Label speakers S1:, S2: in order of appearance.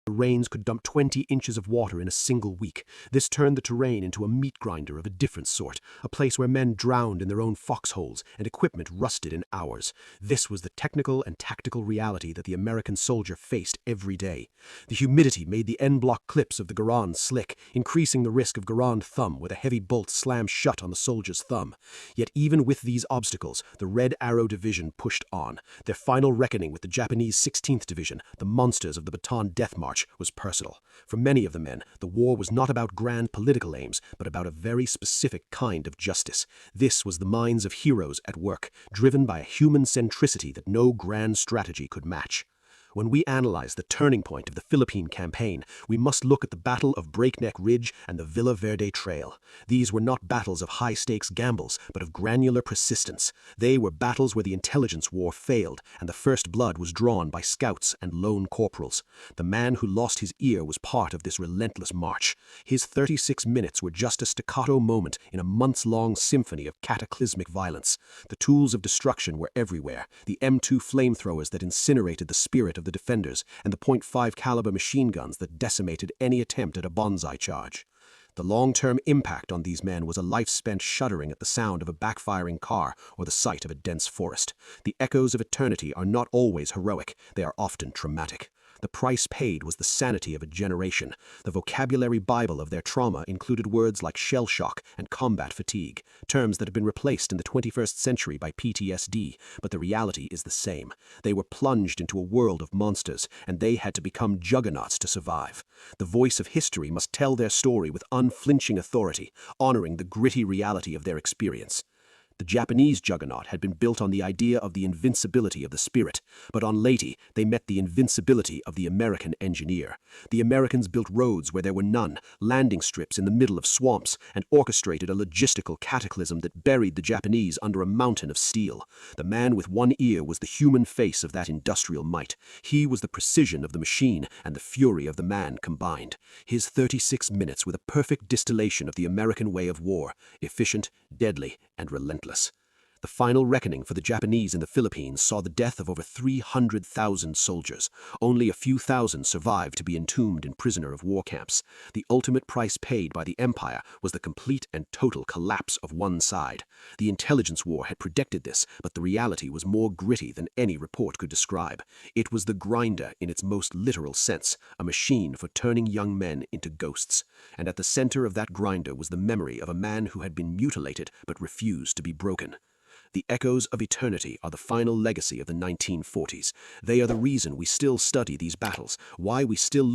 S1: The rains could dump 20 inches of water in a single week. This turned the terrain into a meat grinder of a different sort, a place where men drowned in their own foxholes and equipment rusted in hours. This was the technical and tactical reality that the American soldier faced every day. The humidity made the en-bloc clips of the Garand slick, increasing the risk of Garand thumb with a heavy bolt slammed shut on the soldier's thumb. Yet even with these obstacles, the Red Arrow Division pushed on. Their final reckoning with the Japanese 16th Division, the monsters of the Bataan Death March, was personal. For many of the men, the war was not about grand political aims, but about a very specific kind of justice. This was the minds of heroes at work, driven by a human centricity that no grand strategy could match. When we analyze the turning point of the Philippine campaign, we must look at the Battle of Breakneck Ridge and the Villa Verde Trail. These were not battles of high-stakes gambles, but of granular persistence. They were battles where the intelligence war failed, and the first blood was drawn by scouts and lone corporals. The man who lost his ear was part of this relentless march. His 36 minutes were just a staccato moment in a months-long symphony of cataclysmic violence. The tools of destruction were everywhere, the M2 flamethrowers that incinerated the spirit of the defenders, and the .5 caliber machine guns that decimated any attempt at a banzai charge. The long-term impact on these men was a life spent shuddering at the sound of a backfiring car or the sight of a dense forest. The echoes of eternity are not always heroic, they are often traumatic. The price paid was the sanity of a generation. The vocabulary Bible of their trauma included words like shell shock and combat fatigue, terms that have been replaced in the 21st century by PTSD, but the reality is the same. They were plunged into a world of monsters, and they had to become juggernauts to survive. The voice of history must tell their story with unflinching authority, honoring the gritty reality of their experience. The Japanese juggernaut had been built on the idea of the invincibility of the spirit, but on Leyte they met the invincibility of the American engineer. The Americans built roads where there were none, landing strips in the middle of swamps, and orchestrated a logistical cataclysm that buried the Japanese under a mountain of steel. The man with one ear was the human face of that industrial might. He was the precision of the machine and the fury of the man combined. His 36 minutes were the perfect distillation of the American way of war, efficient, deadly, and relentless. The final reckoning for the Japanese in the Philippines saw the death of over 300,000 soldiers. Only a few thousand survived to be entombed in prisoner of war camps. The ultimate price paid by the empire was the complete and total collapse of one side. The intelligence war had predicted this, but the reality was more gritty than any report could describe. It was the grinder in its most literal sense, a machine for turning young men into ghosts. And at the center of that grinder was the memory of a man who had been mutilated but refused to be broken. The echoes of eternity are the final legacy of the 1940s. They are the reason we still study these battles, why we still